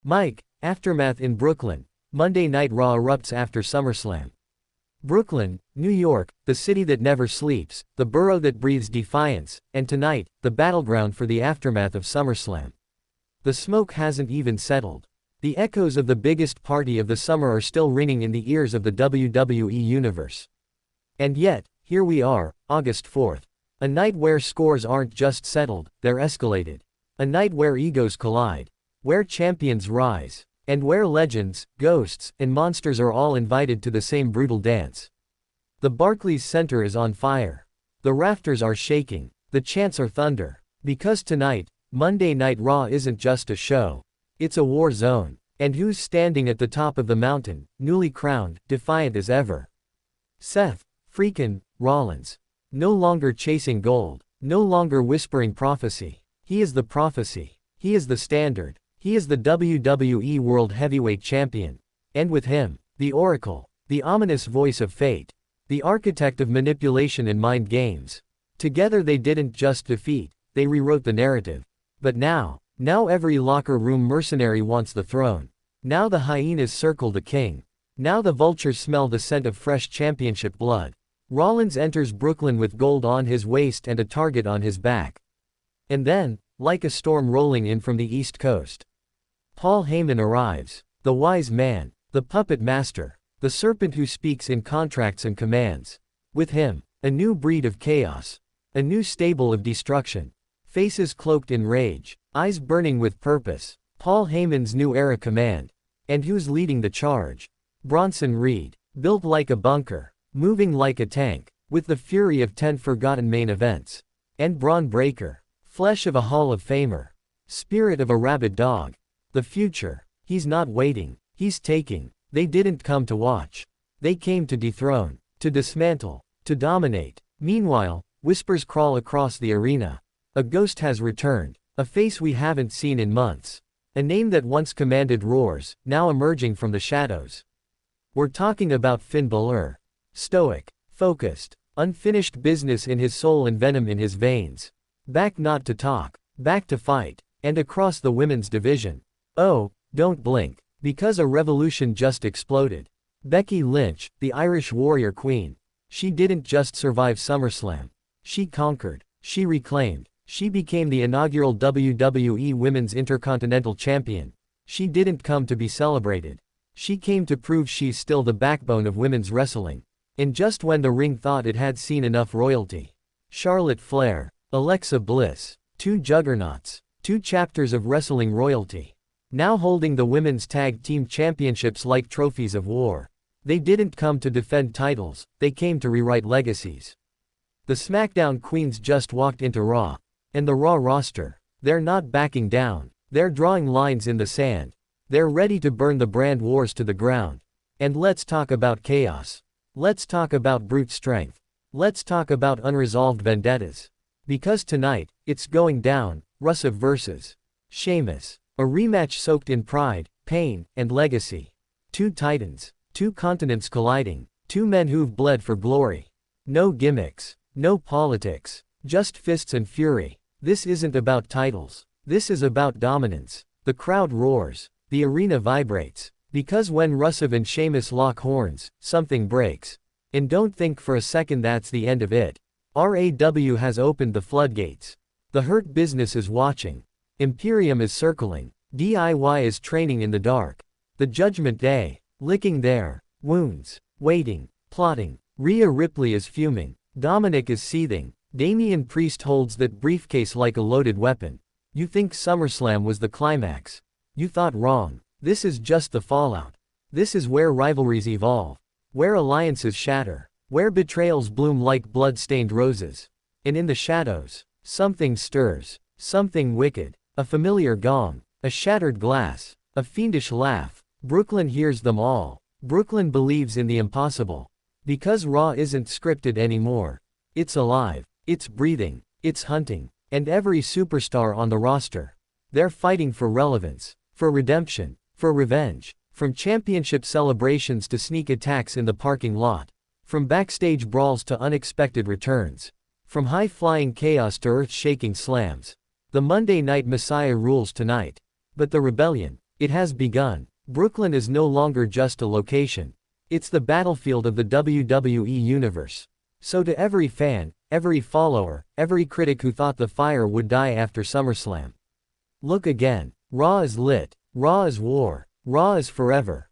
Mike, aftermath in Brooklyn. Monday Night Raw erupts after SummerSlam. Brooklyn, New York, the city that never sleeps, the borough that breathes defiance, and tonight, the battleground for the aftermath of SummerSlam. The smoke hasn't even settled. The echoes of the biggest party of the summer are still ringing in the ears of the WWE Universe. And yet, here we are, August 4th. A night where scores aren't just settled, they're escalated. A night where egos collide. Where champions rise. And where legends, ghosts, and monsters are all invited to the same brutal dance. The Barclays Center is on fire. The rafters are shaking. The chants are thunder. Because tonight, Monday Night Raw isn't just a show. It's a war zone. And who's standing at the top of the mountain, newly crowned, defiant as ever? Seth freakin' Rollins. No longer chasing gold. No longer whispering prophecy. He is the prophecy. He is the standard. He is the WWE World Heavyweight Champion. And with him, the Oracle, the ominous voice of fate, the architect of manipulation and mind games. Together they didn't just defeat, they rewrote the narrative. But now every locker room mercenary wants the throne. Now the hyenas circle the king. Now the vultures smell the scent of fresh championship blood. Rollins enters Brooklyn with gold on his waist and a target on his back. And then, like a storm rolling in from the East Coast, Paul Heyman arrives, the wise man, the puppet master, the serpent who speaks in contracts and commands. With him, a new breed of chaos, a new stable of destruction, faces cloaked in rage, eyes burning with purpose. Paul Heyman's new era command. And who's leading the charge? Bronson Reed, built like a bunker, moving like a tank, with the fury of 10 forgotten main events. And Bron Breakker, flesh of a Hall of Famer, spirit of a rabid dog. The future. He's not waiting, he's taking. They didn't come to watch. They came to dethrone, to dismantle, to dominate. Meanwhile, whispers crawl across the arena. A ghost has returned, a face we haven't seen in months. A name that once commanded roars, now emerging from the shadows. We're talking about Finn Balor. Stoic, focused, unfinished business in his soul and venom in his veins. Back not to talk, back to fight, and across the women's division. Oh, don't blink, because a revolution just exploded. Becky Lynch, the Irish warrior queen. She didn't just survive SummerSlam. She conquered, she reclaimed, she became the inaugural WWE Women's Intercontinental Champion. She didn't come to be celebrated. She came to prove she's still the backbone of women's wrestling. And just when the ring thought it had seen enough royalty. Charlotte Flair, Alexa Bliss, two juggernauts, two chapters of wrestling royalty. Now holding the women's tag team championships like trophies of war. They didn't come to defend titles, they came to rewrite legacies. The SmackDown Queens just walked into Raw. And the Raw roster, they're not backing down, they're drawing lines in the sand. They're ready to burn the brand wars to the ground. And let's talk about chaos. Let's talk about brute strength. Let's talk about unresolved vendettas. Because tonight, it's going down, Rusev vs. Sheamus. A rematch soaked in pride, pain, and legacy. Two titans, two continents colliding, two men who've bled for glory. No gimmicks, no politics, just fists and fury. This isn't about titles. This is about dominance. The crowd roars, the arena vibrates. Because when Rusev and Sheamus lock horns, something breaks. And don't think for a second that's the end of it. RAW has opened the floodgates. The Hurt Business is watching. Imperium is circling. DIY is training in the dark. The Judgment Day, licking their wounds, waiting, plotting. Rhea Ripley is fuming. Dominic is seething. Damian Priest holds that briefcase like a loaded weapon. You think SummerSlam was the climax? You thought wrong. This is just the fallout. This is where rivalries evolve. Where alliances shatter. Where betrayals bloom like blood-stained roses. And in the shadows, something stirs. Something wicked. A familiar gong. A shattered glass. A fiendish laugh. Brooklyn hears them all. Brooklyn believes in the impossible. Because Raw isn't scripted anymore. It's alive. It's breathing. It's hunting. And every superstar on the roster. They're fighting for relevance. For redemption. For revenge. From championship celebrations to sneak attacks in the parking lot. From backstage brawls to unexpected returns. From high-flying chaos to earth-shaking slams. The Monday Night Messiah rules tonight. But the rebellion, It has begun. Brooklyn is no longer just a location. It's the battlefield of the WWE Universe. So to every fan, every follower, every critic who thought the fire would die after SummerSlam, look again. Raw is lit. Raw is war. Raw is forever.